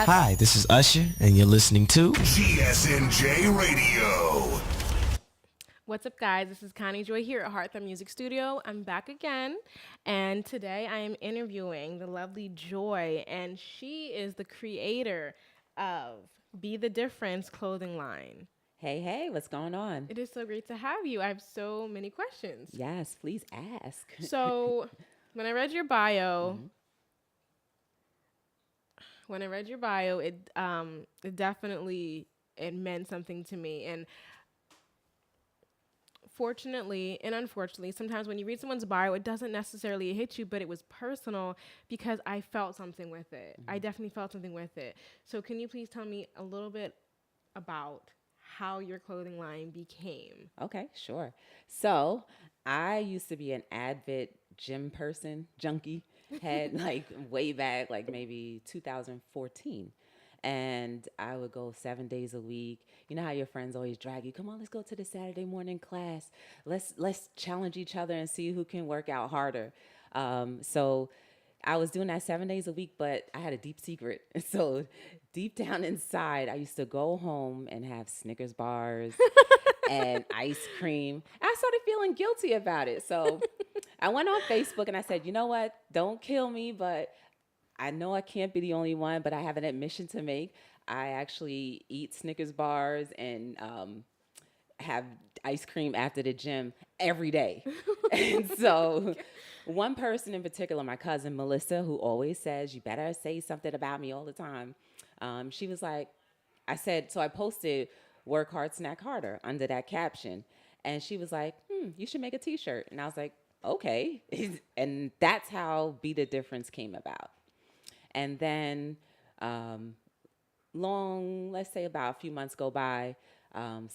Hi, this is Usher, and you're listening to GSNJ Radio. What's up, guys? This is Connie Joi here at Heartthrob Music Studio. I'm back again, and today I am interviewing the lovely Joy, and she is the creator of Be the Difference clothing line. Hey, hey, what's going on? It is so great to have you. I have so many questions. Yes, please ask. So, when I read your bio, it definitely it meant something to me, and fortunately and unfortunately, sometimes when you read someone's bio, it doesn't necessarily hit you, but it was personal because I felt something with it. I definitely felt something with it. So can you please tell me a little bit about how your clothing line became? Okay, sure. So I used to be an avid gym person, junkie, had like way back, like maybe 2014. And I would go 7 days a week. You know how your friends always drag you, come on, let's go to the Saturday morning class. Let's challenge each other and see who can work out harder. So I was doing that 7 days a week, but I had a deep secret. So deep down inside, I used to go home and have Snickers bars and ice cream. I started feeling guilty about it. So I went on Facebook and I said, you know what? Don't kill me, but I know I can't be the only one, but I have an admission to make. I actually eat Snickers bars and have ice cream after the gym every day. And so one person in particular, my cousin Melissa, who always says, you better say something about me all the time. She was like, I posted work hard, snack harder under that caption. And she was like, you should make a t-shirt. And I was like, okay. And that's how Be the Difference came about. And then let's say about a few months go by. I'm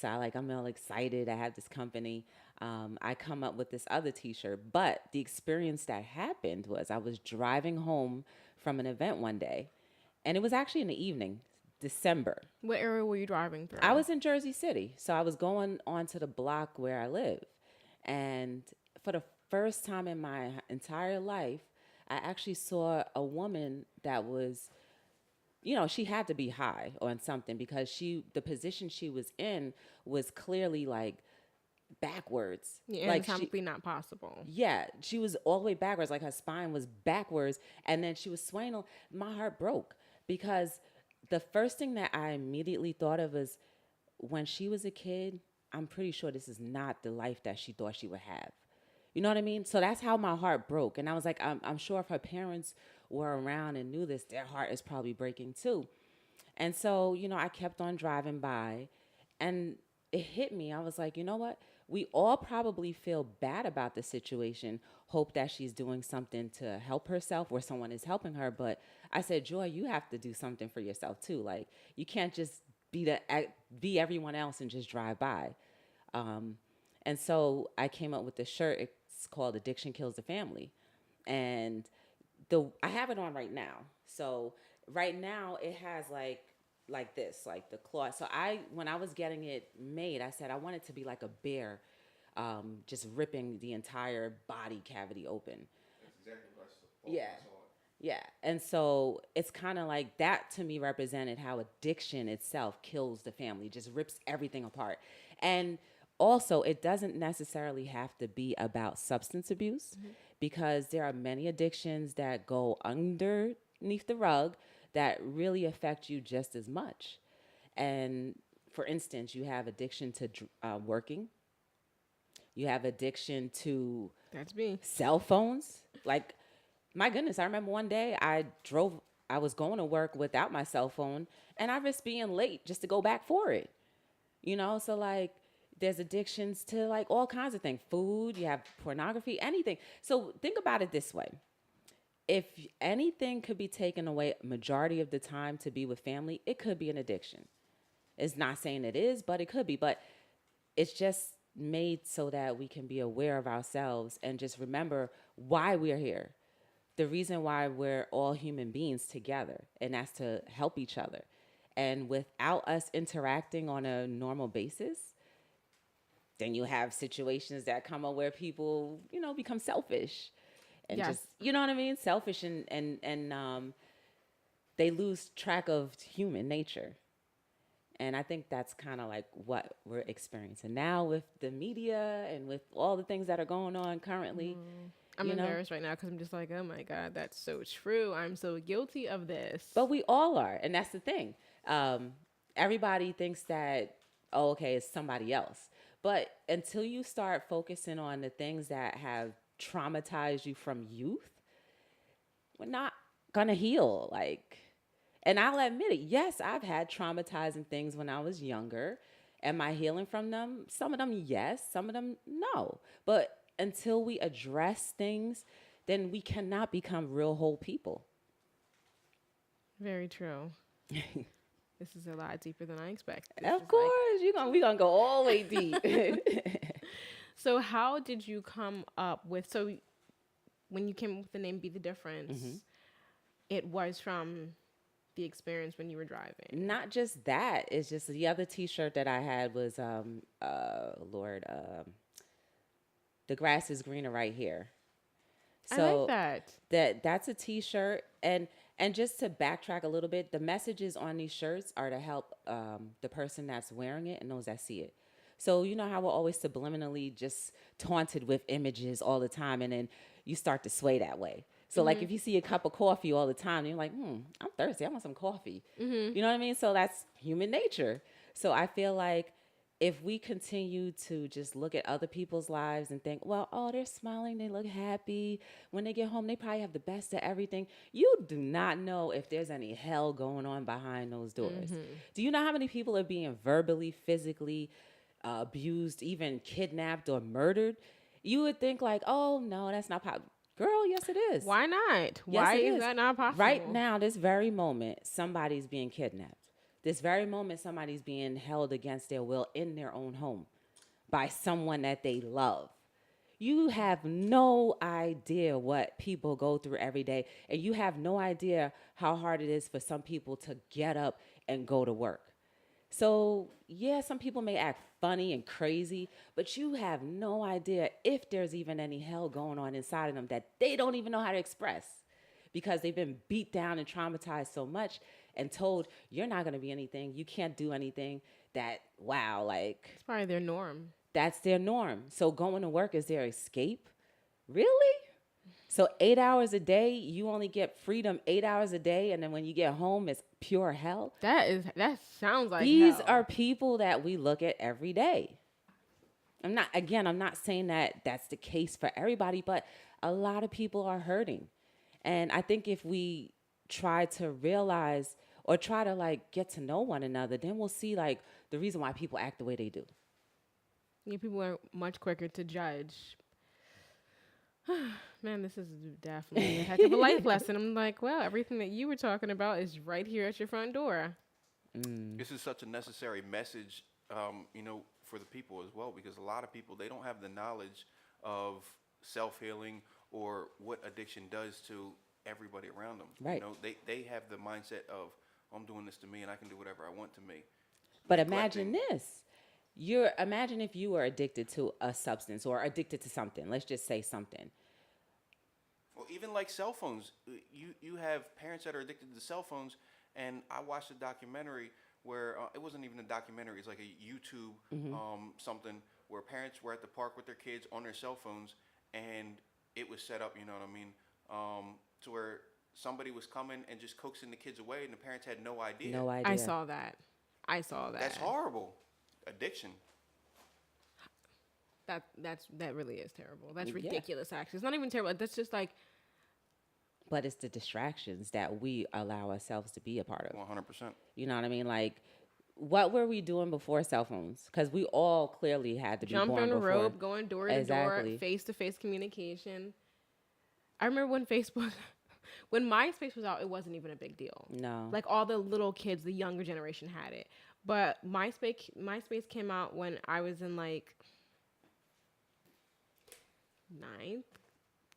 all excited. I have this company. I come up with this other t-shirt. But the experience that happened was I was driving home from an event one day. And it was actually in the evening, December. What area were you driving through? I was in Jersey City. So I was going onto the block where I live. And for the first time in my entire life, I actually saw a woman that was, she had to be high on something because the position she was in was clearly like backwards. Yeah, like anatomically not possible. Yeah, she was all the way backwards, like her spine was backwards, and then she was swaying. My heart broke because the first thing that I immediately thought of was when she was a kid, I'm pretty sure this is not the life that she thought she would have. You know what I mean? So that's how my heart broke. And I was like, I'm sure if her parents were around and knew this, their heart is probably breaking too. And so, I kept on driving by and it hit me. I was like, you know what? We all probably feel bad about the situation, hope that she's doing something to help herself or someone is helping her. But I said, Joy, you have to do something for yourself too. Like, you can't just be everyone else and just drive by. And so I came up with this shirt. It's called Addiction Kills the Family. And I have it on right now. So right now it has like this, like the cloth. So when I was getting it made, I said I want it to be like a bear, just ripping the entire body cavity open. That's exactly what I saw. Yeah. Yeah. And so it's kind of like that to me represented how addiction itself kills the family, just rips everything apart. And also, it doesn't necessarily have to be about substance abuse because there are many addictions that go underneath the rug that really affect you just as much. And for instance, you have addiction to working. You have addiction to That's me. cell phones. Like, my goodness, I remember one day I was going to work without my cell phone and I risked being late just to go back for it. So like, there's addictions to like all kinds of things. Food, you have pornography, anything. So think about it this way. If anything could be taken away majority of the time to be with family, it could be an addiction. It's not saying it is, but it could be. But it's just made so that we can be aware of ourselves and just remember why we're here. The reason why we're all human beings together, and that's to help each other. And without us interacting on a normal basis, then you have situations that come up where people, become selfish and Yes. just, you know what I mean? Selfish and they lose track of human nature. And I think that's kind of like what we're experiencing now with the media and with all the things that are going on currently. I'm you know? embarrassed right now because I'm just like, oh my God, that's so true. I'm so guilty of this. But we all are. And that's the thing. Everybody thinks that, oh, okay, it's somebody else. But until you start focusing on the things that have traumatized you from youth, we're not going to heal. Like, and I'll admit it. Yes, I've had traumatizing things when I was younger. Am I healing from them? Some of them, yes. Some of them, no. But until we address things, then we cannot become real whole people. Very true. This is a lot deeper than I expected. Of course, we're gonna go all the way deep. So how did you come up with, so when you came up with the name Be the Difference, it was from the experience when you were driving? Not just that. It's just the other T-shirt that I had was, the grass is greener right here. So I like that. That's a T-shirt. And just to backtrack a little bit, the messages on these shirts are to help the person that's wearing it and those that see it. So you know how we're always subliminally just taunted with images all the time, and then you start to sway that way. So like if you see a cup of coffee all the time, you're like, I'm thirsty. I want some coffee. You know what I mean? So that's human nature. So I feel like if we continue to just look at other people's lives and think, well, oh, they're smiling, they look happy. When they get home, they probably have the best of everything. You do not know if there's any hell going on behind those doors. Do you know how many people are being verbally, physically abused, even kidnapped or murdered? You would think like, oh, no, that's not possible. Girl, yes, it is. Why not? Yes, Why it is that not possible? Right now, this very moment, somebody's being kidnapped. This very moment, somebody's being held against their will in their own home by someone that they love. You have no idea what people go through every day, and you have no idea how hard it is for some people to get up and go to work. So, yeah, some people may act funny and crazy, but you have no idea if there's even any hell going on inside of them that they don't even know how to express because they've been beat down and traumatized so much and told you're not going to be anything, you can't do anything, that, wow, like... It's probably their norm. That's their norm. So going to work is their escape? Really? So 8 hours a day, you only get freedom 8 hours a day, and then when you get home, it's pure hell? That sounds like These hell. are people that we look at every day. I'm not saying that that's the case for everybody, but a lot of people are hurting. And I think if we try to realize or try to like get to know one another, then we'll see like the reason why people act the way they do. Yeah, people are much quicker to judge. Man, this is definitely a heck of a life lesson. I'm like, well, everything that you were talking about is right here at your front door. This is such a necessary message, for the people as well, because a lot of people, they don't have the knowledge of self-healing or what addiction does to everybody around them. Right. They have the mindset of, I'm doing this to me and I can do whatever I want to me. But imagine this. Imagine if you were addicted to a substance or addicted to something. Let's just say something. Well, even like cell phones, you have parents that are addicted to cell phones, and I watched a documentary where it wasn't even a documentary. It's like a YouTube something where parents were at the park with their kids on their cell phones, and it was set up, you know what I mean, to where somebody was coming and just coaxing the kids away, and the parents had no idea. No idea. I saw that. That's horrible. Addiction. That really is terrible. That's ridiculous, actually. It's not even terrible. That's just like... But it's the distractions that we allow ourselves to be a part of. 100%. You know what I mean? Like, what were we doing before cell phones? Because we all clearly had to be born Jumping before. a rope, going door to door, face-to-face communication. I remember when when MySpace was out, it wasn't even a big deal. No. Like, all the little kids, the younger generation had it. But MySpace came out when I was in, like, 9th,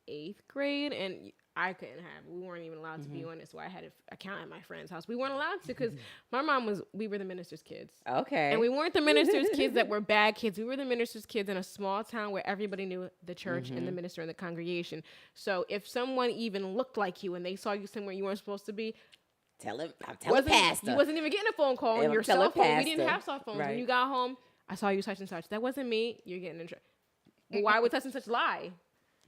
8th grade, and I couldn't have it. We weren't even allowed to be on it, so I had an account at my friend's house. We weren't allowed to because my mom we were the minister's kids. Okay. And we weren't the minister's kids that were bad kids. We were the minister's kids in a small town where everybody knew the church and the minister and the congregation. So if someone even looked like you and they saw you somewhere you weren't supposed to be, I'm telling Pastor. You wasn't even getting a phone call Yeah, on your I'm cell telling phone. We didn't Pastor. have cell phones. When Right. you got home, I saw you such and such. That wasn't me. You're getting in trouble. Well, why would such and such lie?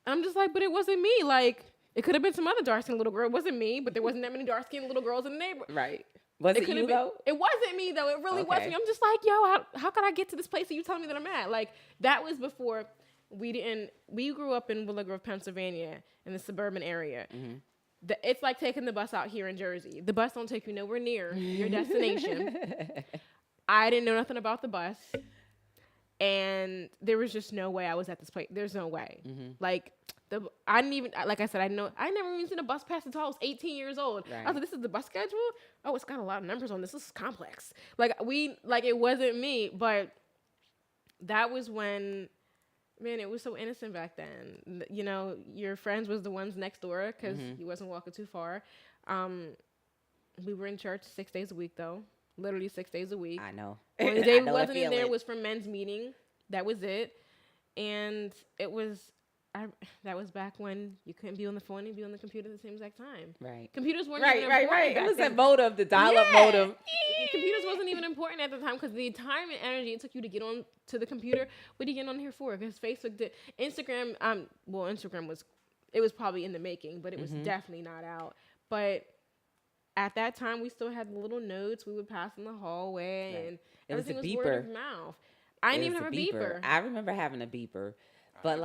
And I'm just like, but it wasn't me. Like, it could have been some other dark-skinned little girl. It wasn't me, but there wasn't that many dark-skinned little girls in the neighborhood. Right. Was it could you have been, though? It wasn't me though. It really Okay. wasn't me. I'm just like, yo, how could I get to this place that you telling me that I'm at? Like, that was before we grew up in Willow Grove, Pennsylvania, in the suburban area. Mm-hmm. It's like taking the bus out here in Jersey. The bus don't take you nowhere near your destination. I didn't know nothing about the bus. And there was just no way I was at this place. There's no way. Mm-hmm. Like, I didn't even, like I said, I never even seen a bus pass until I was 18 years old. Right. I was like, this is the bus schedule? Oh, it's got a lot of numbers on this. This is complex. It wasn't me, but that was when, man, it was so innocent back then. You know, your friends was the ones next door because you wasn't walking too far. We were in church 6 days a week, though. Literally 6 days a week. I know. The only day we wasn't in there was for men's meeting. That was it. And it was, that was back when you couldn't be on the phone and be on the computer at the same exact time. Right. Computers weren't even important. Right. It was that modem, the dial-up modem. Computers wasn't even important at the time because the time and energy it took you to get on to the computer. What are you getting on here for? Because Facebook did. Instagram, Instagram was probably in the making, but it was definitely not out. But at that time, we still had the little notes we would pass in the hallway, and everything was word of mouth. I didn't even have a beeper. I remember having a beeper, but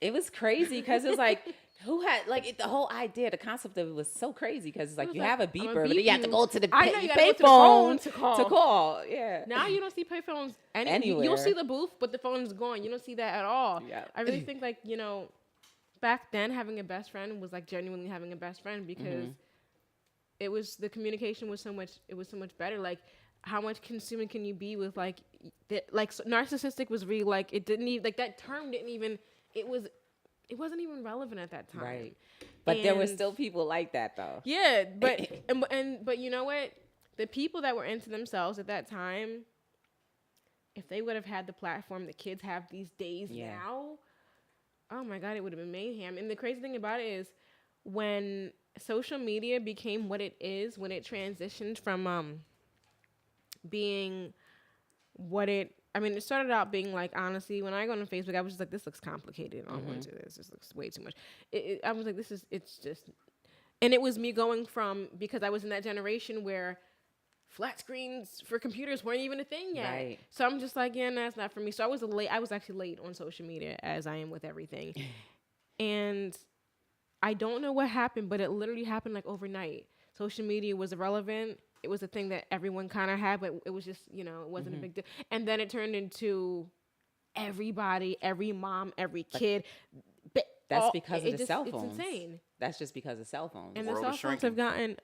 it was crazy because it was like, who had the whole idea, the concept of it was so crazy because it's like you have a beeper, but then you have to go to the payphone to call. Yeah. Now you don't see payphones anywhere. You'll see the booth, but the phone's gone. You don't see that at all. Yeah. I really think back then having a best friend was like genuinely having a best friend because it was the communication was so much better. Like, how much consuming can you be with narcissistic was really it didn't even that term didn't even it wasn't even relevant at that time. Right. But there were still people like that though. Yeah, but but you know what? The people that were into themselves at that time, if they would have had the platform that kids have these days now, oh my God, it would have been mayhem. And the crazy thing about it is when social media became what it is, when it transitioned from being what it started out being honestly, when I go on Facebook, I was just like, this looks complicated. I don't want to do this. This looks way too much. I was like, it's just, and it was me going from, because I was in that generation where flat screens for computers weren't even a thing yet. Right. So I'm just like, yeah, that's not for me. So I was actually late on social media as I am with everything. And I don't know what happened, but it literally happened overnight. Social media was irrelevant. It was a thing that everyone kind of had, but it was just, it wasn't a big deal. And then it turned into everybody, every mom, every kid. That's because of the cell phones. It's insane. That's just because of cell phones. And the cell phones have gotten...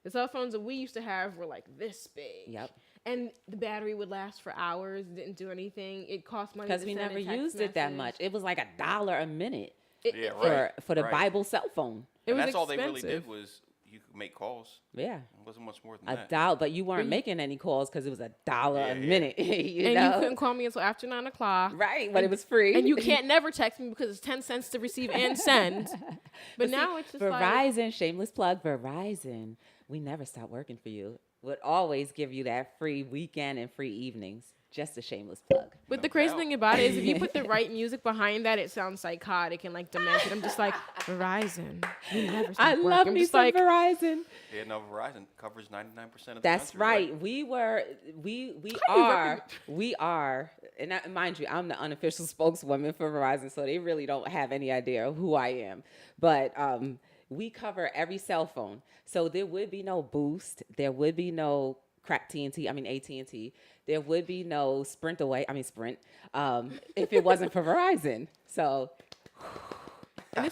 the cell phones that we used to have were this big. Yep. And the battery would last for hours, didn't do anything. It cost money because we never used it that much. It was $1 a minute. For the right. Bible cell phone. And that's all they really did was you could make calls. Yeah. It wasn't much more than that. $1, but you weren't making any calls because it was $1 a minute. You know? You couldn't call me until after 9 o'clock. Right, when it was free. And you can't never text me because it's 10 cents to receive and send. But now it's just Verizon, shameless plug, Verizon. We never stop working for you. Would always give you that free weekend and free evenings. Just a shameless plug. But the crazy thing about it is if you put the right music behind that, it sounds psychotic and demented. I'm just like, Verizon. We never stop working. I love me some Verizon. Yeah, no, Verizon covers 99% of the country. That's right. We are, and mind you, I'm the unofficial spokeswoman for Verizon, so they really don't have any idea who I am. But we cover every cell phone. So there would be no Boost. There would be no AT&T. There would be no Sprint, if it wasn't for Verizon. So and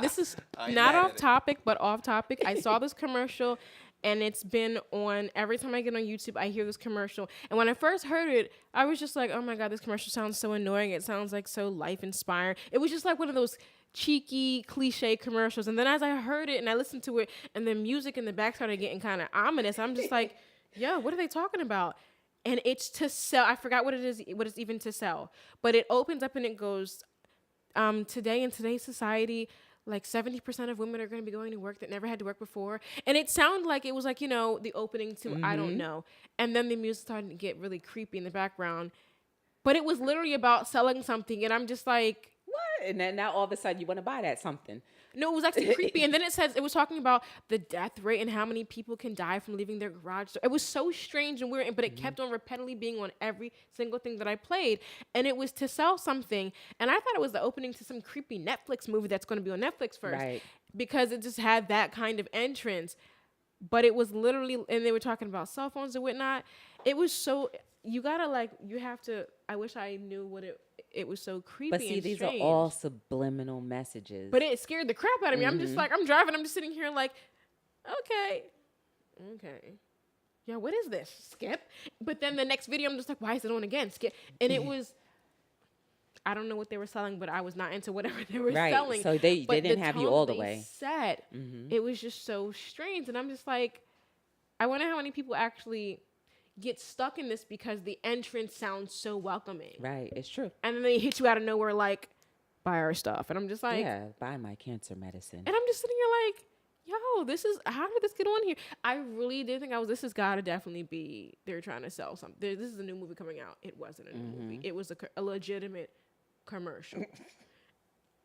this is not off topic, but off topic. I saw this commercial, and it's been on every time I get on YouTube. I hear this commercial, and when I first heard it, I was just like, "Oh my God, this commercial sounds so annoying. It sounds so life inspiring." It was just one of those cheeky cliche commercials. And then as I heard it and I listened to it, and the music in the back started getting kind of ominous, I'm just like, "Yo, what are they talking about?" And it's to sell. I forgot what it is, what it's even to sell. But it opens up and it goes, today in today's society, like 70% of women are going to be going to work that never had to work before. And it sounded like it was like, the opening to I Don't Know. And then the music started to get really creepy in the background. But it was literally about selling something. And I'm just like, What? And then now all of a sudden you want to buy that something. no, it was actually creepy. And then it was talking about the death rate and how many people can die from leaving their garage. It was so strange and weird, but it kept on repeatedly being on every single thing that I played. And it was to sell something. And I thought it was the opening to some creepy Netflix movie that's going to be on Netflix first. Right. Because it just had that kind of entrance. But it was literally, and they were talking about cell phones and whatnot. It was so, I wish I knew what it was so creepy. But see, these strange. are all subliminal messages. But it scared the crap out of me. I'm just like, I'm driving. I'm just sitting here like, okay. Yeah, what is this? Skip. But then the next video, I'm just like, why is it on again? Skip. And it was, I don't know what they were selling, but I was not into whatever they were selling. So they didn't have you all the way. It was just so strange. And I'm just like, I wonder how many people actually get stuck in this because the entrance sounds so welcoming. Right, it's true. And then they hit you out of nowhere like, buy our stuff. And I'm just like, yeah, buy my cancer medicine. And I'm just sitting here like, yo, how did this get on here? I really did think this has got to definitely be, they're trying to sell something. This is a new movie coming out. It wasn't a new movie. It was a legitimate commercial.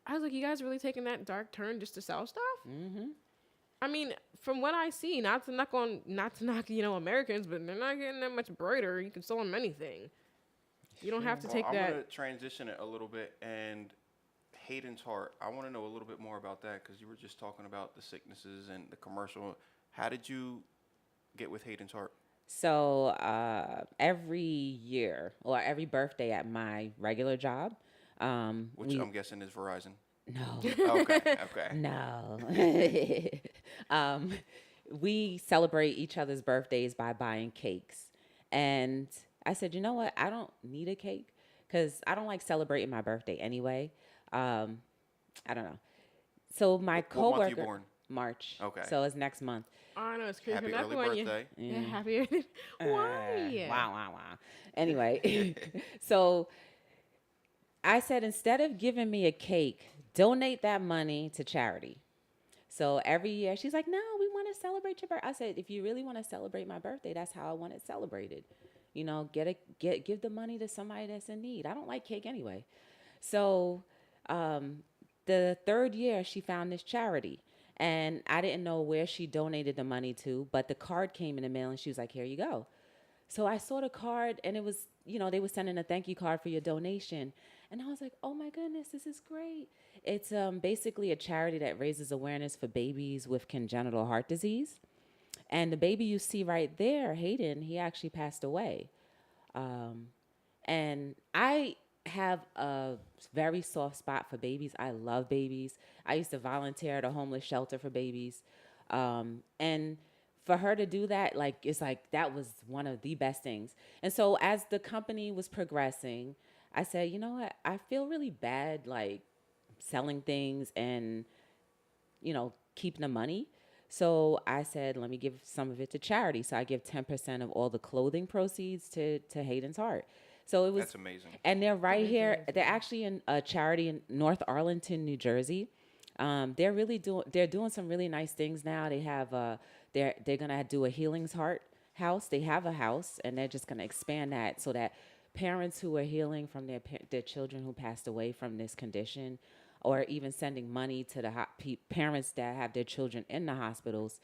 I was like, you guys really taking that dark turn just to sell stuff? I mean, from what I see, not to knock Americans, but they're not getting that much brighter. You can sell them anything. You don't have to take that. I'm going to transition it a little bit. And Hayden's Heart, I want to know a little bit more about that because you were just talking about the sicknesses and the commercial. How did you get with Hayden's Heart? So every year or every birthday at my regular job. Which I'm guessing is Verizon. No. Okay. No. We celebrate each other's birthdays by buying cakes. And I said, you know what? I don't need a cake because I don't like celebrating my birthday anyway. I don't know. So my coworker. What month you born? March. Okay. So it's next month. Oh, no, it's creepy. Happy early birthday. Yeah, happy early. Why? Wow. Anyway, so I said, instead of giving me a cake, donate that money to charity. So every year she's like, no, we want to celebrate your birthday. I said, if you really want to celebrate my birthday, that's how I want it celebrated. Give the money to somebody that's in need. I don't like cake anyway. So the third year she found this charity and I didn't know where she donated the money to, but the card came in the mail and she was like, here you go. So I saw the card and it was, they were sending a thank you card for your donation. And I was like, oh my goodness, this is great. It's basically a charity that raises awareness for babies with congenital heart disease. And the baby you see right there, Hayden, he actually passed away. And I have a very soft spot for babies. I love babies. I used to volunteer at a homeless shelter for babies. And for her to do that, it's like that was one of the best things. And so as the company was progressing, I said, you know what? I feel really bad, selling things and, keeping the money. So I said, let me give some of it to charity. So I give 10% of all the clothing proceeds to Hayden's Heart. So it was. That's amazing. And they're right here. They're actually in a charity in North Arlington, New Jersey. They're doing some really nice things now. They have they're gonna do a Healing's Heart house. They have a house, and they're just gonna expand that so that parents who are healing from their children who passed away from this condition, or even sending money to the parents that have their children in the hospitals,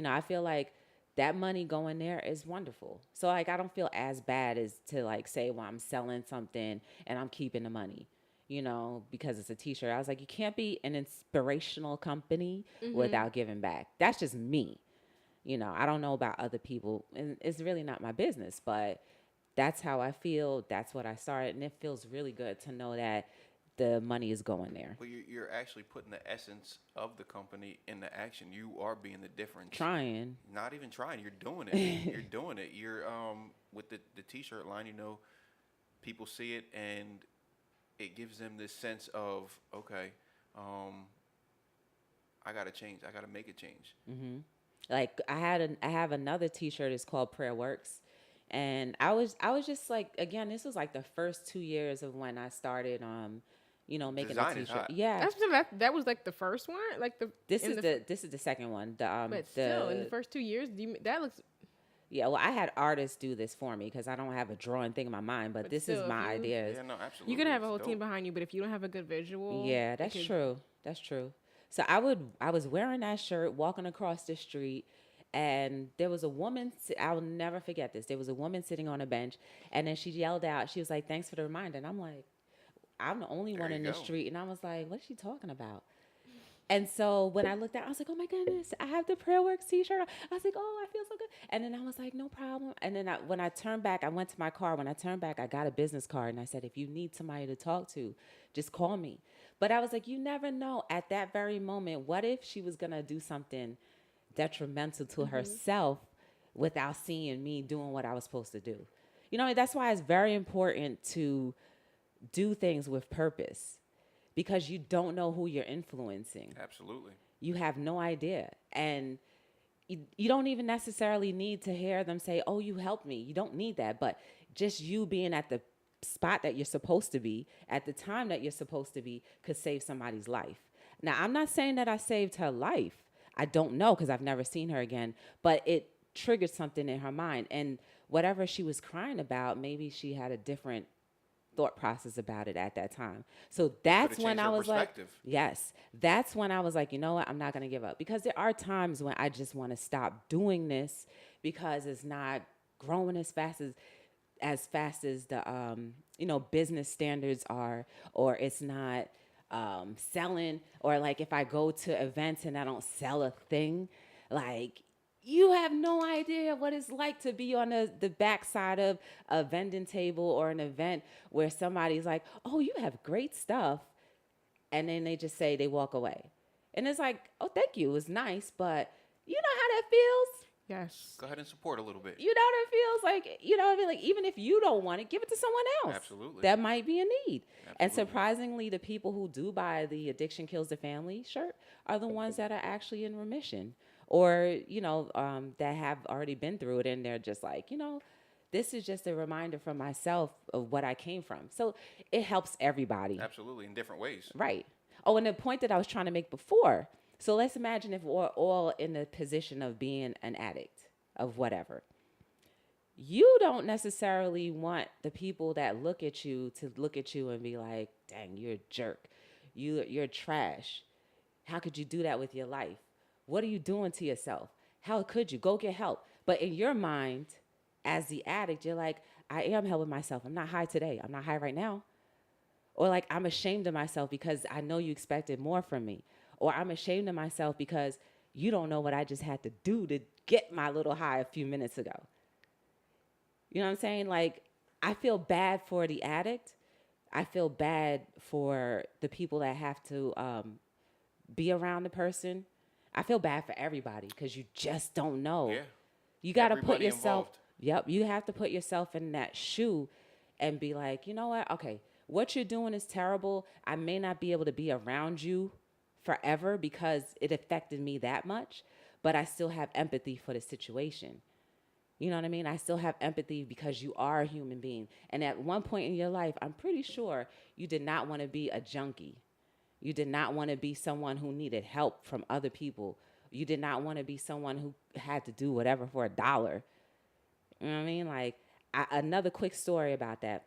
I feel like that money going there is wonderful. So I don't feel as bad as to say, well, I'm selling something and I'm keeping the money, because it's a t-shirt. I was like, you can't be an inspirational company without giving back. That's just me. I don't know about other people, and it's really not my business, but that's how I feel. That's what I started. And it feels really good to know that the money is going there. Well, you're actually putting the essence of the company into action. You are being the difference. Trying. Not even trying. You're doing it. You're doing it. You're with the t-shirt line, people see it and it gives them this sense of, okay, I got to change. I got to make a change. Mm-hmm. I have another t-shirt. It's called Prayer Works. And I was just again, this was the first 2 years of when I started, making Design a is t-shirt. hot. Yeah. That was like the first one, like the This in is the second one. but still in the first 2 years, that looks. Yeah, well, I had artists do this for me because I don't have a drawing thing in my mind, but this is still, my ideas. Yeah, no, absolutely. You could have a It's whole dope. team behind you, but if you don't have a good visual, Yeah, that's true. That's true. So I was wearing that shirt, walking across the street, and there was a woman. I'll never forget this. There was a woman sitting on a bench, and then she yelled out. She was like, "Thanks for the reminder." And I'm like, I'm the only one you in the go. street, and I was like, "What is she talking about?" And so when I looked out, I was like, "Oh my goodness, I have the Prayer Works T-shirt on." I was like, "Oh, I feel so good." And then I was like, "No problem." And then when I turned back, I went to my car. When I turned back, I got a business card, and I said, "If you need somebody to talk to, just call me." But I was like, you never know. At that very moment, what if she was gonna do something detrimental to herself without seeing me doing what I was supposed to do? That's why it's very important to do things with purpose, because you don't know who you're influencing. Absolutely. You have no idea. And you don't even necessarily need to hear them say, "Oh, you helped me." You don't need that. But just you being at the spot that you're supposed to be, at the time that you're supposed to be, could save somebody's life. Now, I'm not saying that I saved her life. I don't know, because I've never seen her again. But it triggered something in her mind. And whatever she was crying about, maybe she had a different thought process about it at that time. So that's Could've when changed I her was like, perspective. yes, that's when I was like, you know what, I'm not going to give up. Because there are times when I just want to stop doing this because it's not growing as fast as the business standards are, or it's not selling, or like if I go to events and I don't sell a thing, like, you have no idea what it's like to be on the backside of a vending table or an event where somebody's like, "Oh, you have great stuff." And then they just say, they walk away. And it's like, "Oh, thank you. It was nice." But you know how that feels? Yes. Go ahead and support a little bit. You know what it feels like? You know what I mean? Like, even if you don't want it, give it to someone else. Absolutely. That might be a need. And Absolutely. surprisingly, the people who do buy the Addiction Kills the Family shirt are the ones that are actually in remission, or, that have already been through it. And they're just like, this is just a reminder for myself of what I came from. So it helps everybody. Absolutely, in different ways. Right. Oh, and the point that I was trying to make before. So let's imagine if we're all in the position of being an addict of whatever. You don't necessarily want the people that look at you to look at you and be like, "Dang, you're a jerk. You're trash. How could you do that with your life? What are you doing to yourself? How could you? Go get help." But in your mind, as the addict, you're like, "I am helping myself. I'm not high today. I'm not high right now." Or like, "I'm ashamed of myself because I know you expected more from me." Or, "I'm ashamed of myself because you don't know what I just had to do to get my little high a few minutes ago." You know what I'm saying? Like, I feel bad for the addict. I feel bad for the people that have to be around the person. I feel bad for everybody because you just don't know. Yeah. You got to put Everybody yourself. involved. Yep. You have to put yourself in that shoe and be like, "You know what? Okay, what you're doing is terrible. I may not be able to be around you forever because it affected me that much, but I still have empathy for the situation." You know what I mean? I still have empathy because you are a human being. And at one point in your life, I'm pretty sure you did not want to be a junkie. You did not want to be someone who needed help from other people. You did not want to be someone who had to do whatever for $1. You know what I mean? Like, another quick story about that.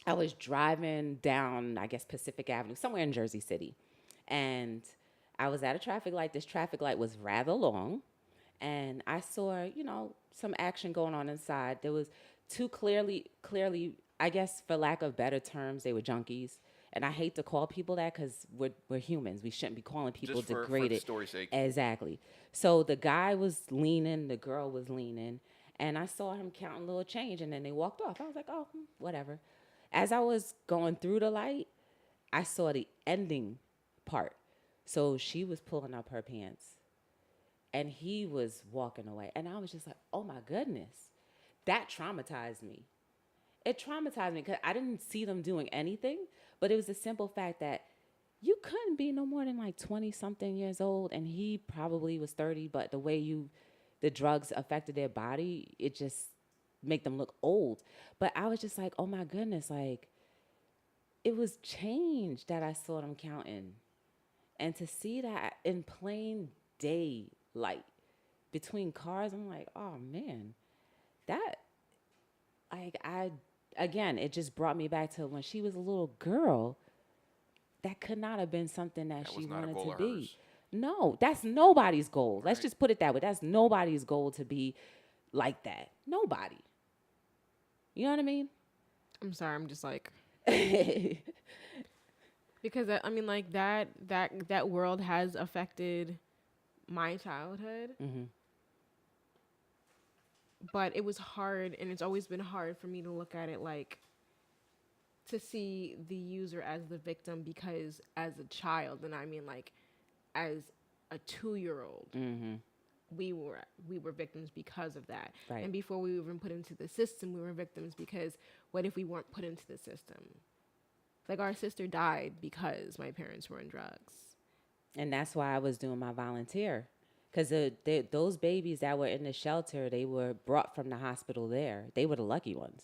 I was driving down, I guess, Pacific Avenue, somewhere in Jersey City. And I was at a traffic light. This traffic light was rather long. And I saw, some action going on inside. There was two clearly, I guess, for lack of better terms, they were junkies. And I hate to call people that because we're humans. We shouldn't be calling people Just for degraded. the story's sake. Exactly. So the guy was leaning, the girl was leaning, and I saw him counting a little change, and then they walked off. I was like, "Oh, whatever." As I was going through the light, I saw the ending part. So she was pulling up her pants, and he was walking away. And I was just like, "Oh my goodness." That traumatized me. It traumatized me because I didn't see them doing anything, but it was the simple fact that you couldn't be no more than like 20 something years old, and he probably was 30, but the way the drugs affected their body, it just make them look old. But I was just like, "Oh my goodness," like, it was change that I saw them counting. And to see that in plain daylight between cars, I'm like, oh man, that, like, again, it just brought me back to when she was a little girl. That could not have been something that she was not a wanted goal to of be. hers. No, that's nobody's goal. Let's Right. just put it that way. That's nobody's goal to be like that. Nobody. You know what I mean? I'm sorry. I'm just like, because I mean, like that world has affected my childhood. But it was hard, and it's always been hard for me to look at it like, to see the user as the victim, because as a child, and I mean like as a 2-year-old, we were victims because of that. Right. And before we were even put into the system, we were victims because what if we weren't put into the system? Like, our sister died because my parents were in drugs. And that's why I was doing my volunteer. Because those babies that were in the shelter, they were brought from the hospital there. They were the lucky ones.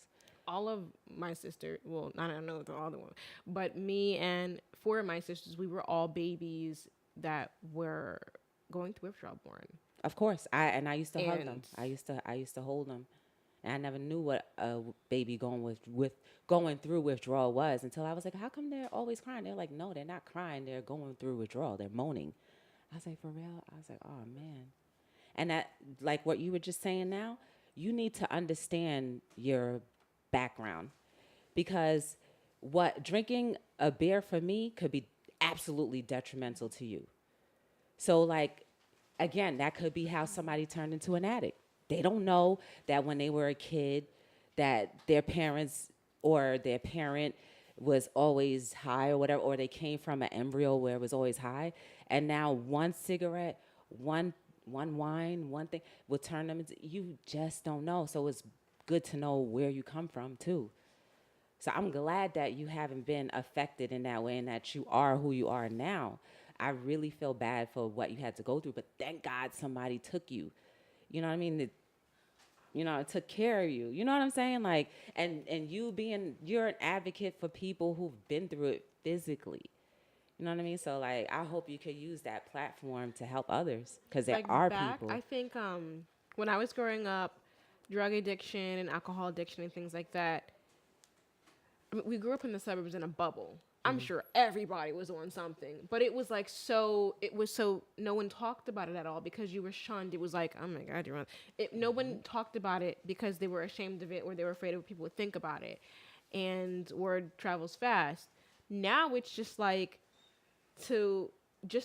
All of my sister, well, I don't know the other one, but me and 4 of my sisters, we were all babies that were going through withdrawal born. Of course, I used to hug them. And- I used to hold them, and I never knew what a baby going through withdrawal was until I was like, how come they're always crying? They're like, no, they're not crying. They're going through withdrawal. They're moaning. I was like, for real? I was like, oh man. And that, like what you were just saying now, you need to understand your background, because what drinking a beer for me could be absolutely detrimental to you. So, like, again, that could be how somebody turned into an addict. They don't know that when they were a kid that their parents or their parent was always high or whatever, or they came from an embryo where it was always high, and now one cigarette, one wine, one thing will turn them into, you just don't know. So it's good to know where you come from too. So I'm glad that you haven't been affected in that way and that you are who you are now. I really feel bad for what you had to go through, but thank God somebody took you. You know what I mean? It took care of you. You know what I'm saying? Like, and you're an advocate for people who've been through it physically. You know what I mean? So, like, I hope you could use that platform to help others, because there are people. I think when I was growing up, drug addiction and alcohol addiction and things like that, I mean, we grew up in the suburbs in a bubble. I'm sure everybody was on something, but it was like so no one talked about it at all because you were shunned. It was like, oh my God, you're on. No one talked about it because they were ashamed of it or they were afraid of what people would think about it. And word travels fast. Now it's just like to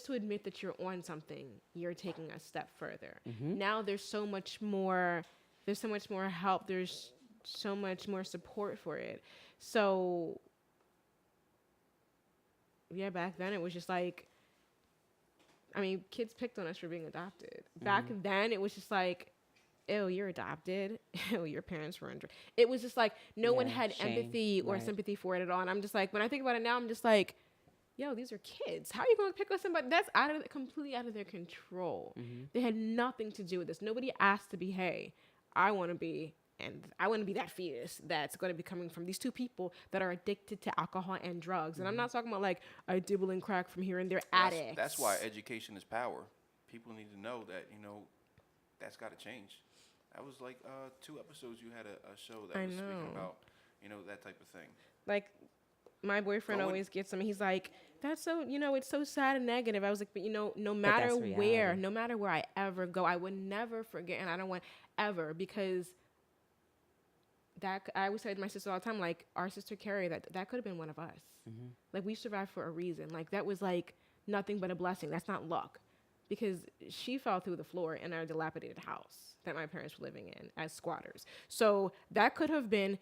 admit that you're on something, you're taking a step further. Now there's so much more help. There's so much more support for it. So yeah, back then it was just like, I mean, kids picked on us for being adopted. Back then it was just like, ew, you're adopted. Ew, your parents were under. It was just like no one had shame. empathy or Right. sympathy for it at all. And I'm just like, when I think about it now, I'm just like, yo, these are kids. How are you going to pick on somebody that's completely out of their control? They had nothing to do with this. Nobody asked to be, hey, I want to be that fetus that's going to be coming from these two people that are addicted to alcohol and drugs. And I'm not talking about like I dibble and crack from here and they're addicts. That's why education is power. People need to know that, that's got to change. That was like 2 episodes you had a show that was speaking about, that type of thing. Like, my boyfriend always gets them. He's like, that's so, it's so sad and negative. I was like, but no matter where I ever go, I would never forget. And I don't want ever, because that, I always say to my sister all the time, like, our sister Carrie, that could have been one of us. Like, we survived for a reason. Like, that was like nothing but a blessing. That's not luck, because she fell through the floor in our dilapidated house that my parents were living in as squatters. So that could have been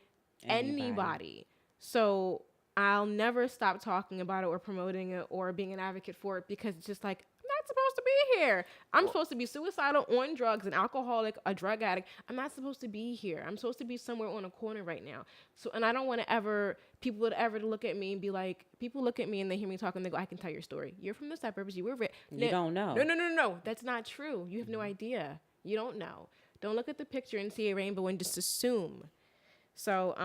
anybody. So I'll never stop talking about it or promoting it or being an advocate for it, because it's just like, I'm not supposed to be here. I'm supposed to be suicidal, on drugs, an alcoholic, a drug addict. I'm not supposed to be here. I'm supposed to be somewhere on a corner right now. So, and I don't want to people would ever look at me and be like, people look at me and they hear me talk and they go, I can tell your story. You're from the suburbs. You were You don't know. No. That's not true. You have no idea. You don't know. Don't look at the picture and see a rainbow and just assume. So,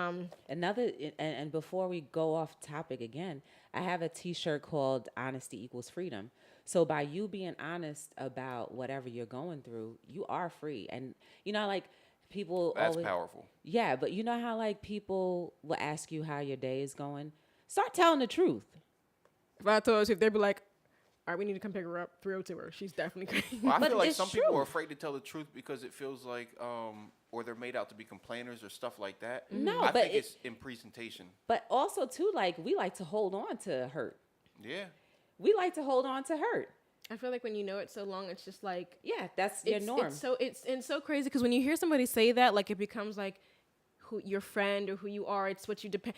Another, and before we go off topic again, I have a T-shirt called "Honesty Equals Freedom." So by you being honest about whatever you're going through, you are free. And like people That's always, powerful. yeah, but you know how like people will ask you how your day is going. Start telling the truth. if I told you, they'd be like, all right, we need to come pick her up, 302 her. She's definitely crazy. Well, I But feel like it's some people true. are afraid to tell the truth because it feels like, or they're made out to be complainers or stuff like that. No, I but think it's in presentation. But also too, like we like to hold on to hurt. Yeah. We like to hold on to hurt. I feel like when you know it so long, it's just like, Yeah, that's your norm. It's so crazy because when you hear somebody say that, like it becomes like who your friend or who you are. It's what you depend.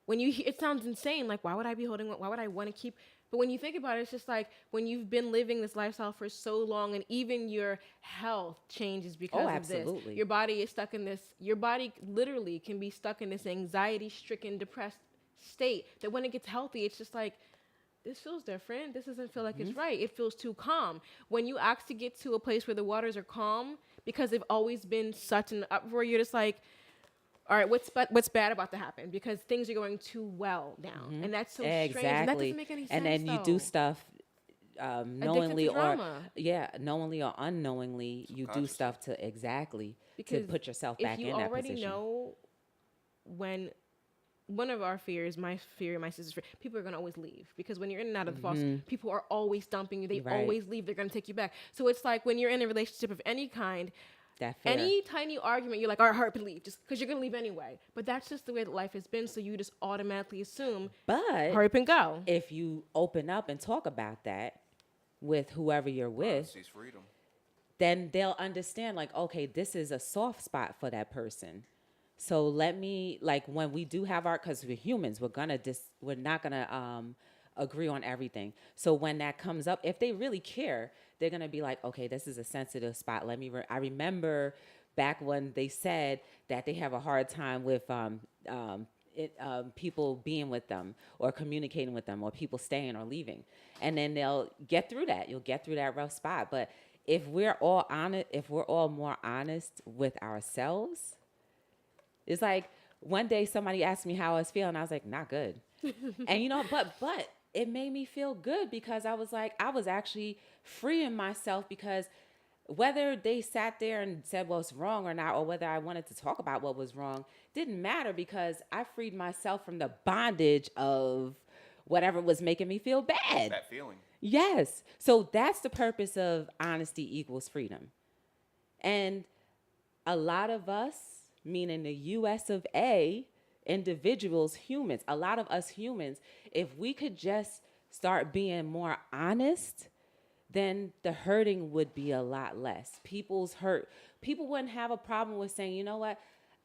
When you it sounds insane. Like why would I be holding? Why would I want to keep? But when you think about it, it's just like when you've been living this lifestyle for so long, and even your health changes because of absolutely. this. Your body is stuck in this. Your body literally can be stuck in this anxiety-stricken, depressed state. That when it gets healthy, it's just like, this feels different. This doesn't feel like it's right. It feels too calm. When you actually get to a place where the waters are calm, because they've always been such an uproar, you're just like, all right, what's bad about to happen? Because things are going too well now, and that's so strange. And that doesn't make any sense. And then you do stuff knowingly or knowingly or unknowingly. You do stuff to to put yourself back in that position. If you already know when. One of our fears, my fear, my sister's fear, people are going to always leave. Because when you're in and out of the foster, people are always dumping you. They always leave. They're going to take you back. So it's like when you're in a relationship of any kind, that fear. any tiny argument, you're like, all right, hurry up and leave. Just because you're going to leave anyway. But that's just the way that life has been. So you just automatically assume, hurry up and go. If you open up and talk about that with whoever you're with, Sees freedom. then they'll understand, like, okay, this is a soft spot for that person. So let me, like, when we do have because we're humans, we're not gonna agree on everything. So when that comes up, if they really care, they're gonna be like, okay, this is a sensitive spot. I remember back when they said that they have a hard time with people being with them or communicating with them or people staying or leaving, and then they'll get through that. You'll get through that rough spot. But if we're all honest, if we're all more honest with ourselves. It's like one day somebody asked me how I was feeling. I was like, not good. And but it made me feel good because I was like, I was actually freeing myself because whether they sat there and said what's wrong or not, or whether I wanted to talk about what was wrong, didn't matter because I freed myself from the bondage of whatever was making me feel bad. That feeling. Yes. So that's the purpose of honesty equals freedom. And a lot of us, meaning the US of A, individuals, humans, a lot of us humans, if we could just start being more honest, then the hurting would be a lot less. People wouldn't have a problem with saying, you know what,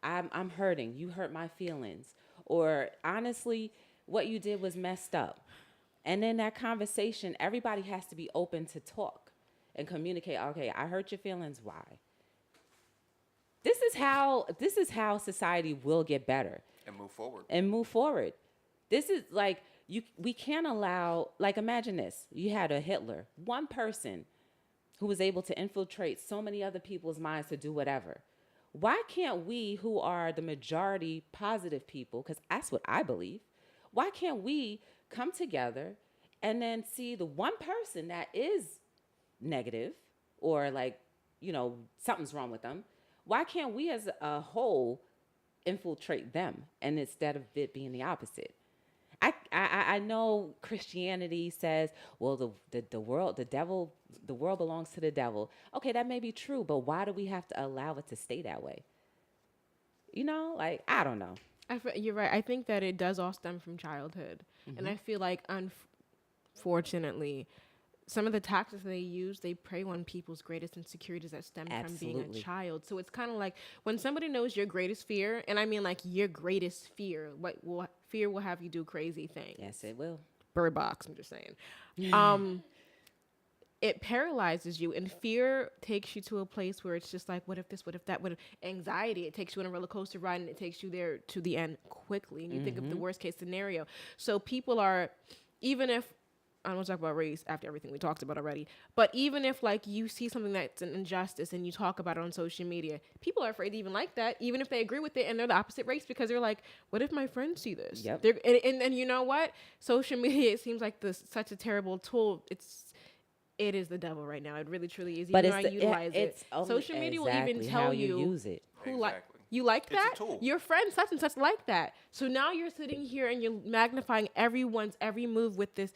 I'm hurting. You hurt my feelings. Or honestly, what you did was messed up. And in that conversation, everybody has to be open to talk and communicate. Okay, I hurt your feelings. Why? This is how society will get better And move forward. This is like we can't allow, like, imagine this. You had a Hitler, one person who was able to infiltrate so many other people's minds to do whatever. Why can't we, who are the majority positive people, because that's what I believe, why can't we come together and then see the one person that is negative or like, something's wrong with them? Why can't we as a whole infiltrate them, and instead of it being the opposite? I know Christianity says, well, the world belongs to the devil. Okay, that may be true, but why do we have to allow it to stay that way? I don't know. You're right. I think that it does all stem from childhood, and I feel like unfortunately, some of the tactics they use, they prey on people's greatest insecurities that stem from being a child. So it's kind of like when somebody knows your greatest fear, and I mean like your greatest fear, fear will have you do crazy things. Yes, it will. Bird Box, I'm just saying. It paralyzes you, and fear takes you to a place where it's just like, what if this, what if that, what if anxiety, it takes you on a roller coaster ride and it takes you there to the end quickly. And you think of the worst case scenario. So people are, even if I don't want to talk about race after everything we talked about already. But even if like you see something that's an injustice and you talk about it on social media, people are afraid to even like that, even if they agree with it and they're the opposite race, because they're like, what if my friends see this? Yep. And you know what? Social media, it seems like such a terrible tool. It is the devil right now. It really truly is. But Even though I utilize it. only Social media will even exactly tell how you use it. who like. Exactly. You like It's a that? tool. Your friend such and such like that. So now you're sitting here and you're magnifying everyone's every move with this,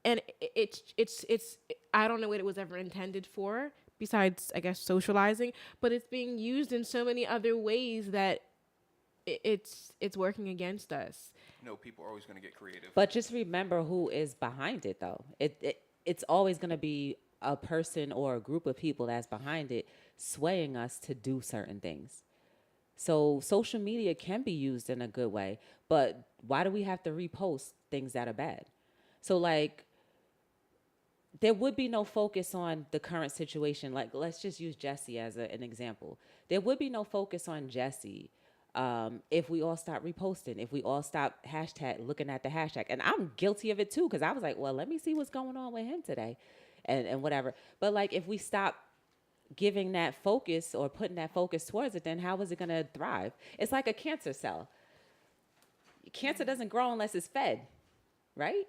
and it's I don't know what it was ever intended for, besides I guess socializing, but it's being used in so many other ways that it's working against us. No, people are always going to get creative. But just remember who is behind it, though. It's always going to be a person or a group of people that's behind it, swaying us to do certain things. So social media can be used in a good way, but why do we have to repost things that are bad? So like, there would be no focus on the current situation. Like, let's just use Jesse as an example. There would be no focus on Jesse if we all stop reposting, if we all stop looking at the hashtag. And I'm guilty of it too, because I was like, well, let me see what's going on with him today and whatever. But like, if we stop giving that focus or putting that focus towards it, then how is it going to thrive? It's like a cancer cell. Cancer doesn't grow unless it's fed, right?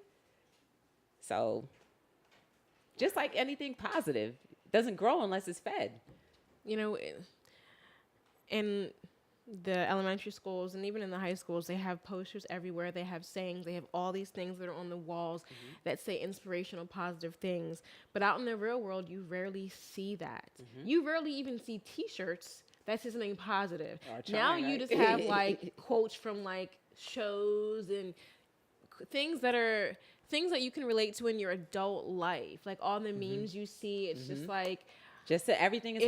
So just like anything positive, it doesn't grow unless it's fed. You know, in the elementary schools and even in the high schools, they have posters everywhere. They have sayings. They have all these things that are on the walls that say inspirational, positive things. But out in the real world, you rarely see that. You rarely even see T-shirts that say something positive. Now you just have like quotes from like shows and things that you can relate to in your adult life. Like all the memes you see, it's just like. Just so everything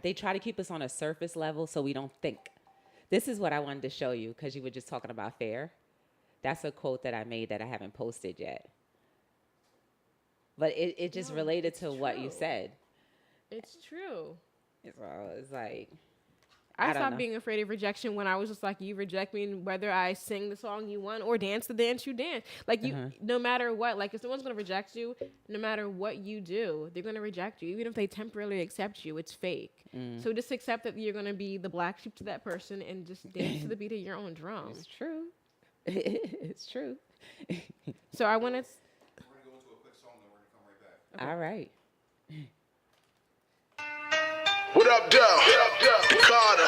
they try to keep us on a surface level so we don't think. This is what I wanted to show you because you were just talking about fair. That's a quote that I made that I haven't posted yet. But it just related to what you said. It's true. So it's like, I don't stopped know. being afraid of rejection when I was just like, you reject me, and whether I sing the song you want or dance the dance you dance. Like no matter what, like if someone's gonna reject you, no matter what you do, they're gonna reject you. Even if they temporarily accept you, it's fake. So just accept that you're gonna be the black sheep to that person and just dance to the beat of your own drum. It's true. It's true. So I want to. We're going to go into a quick song, then we're going to come right back. All right. What up, Doe? Carter.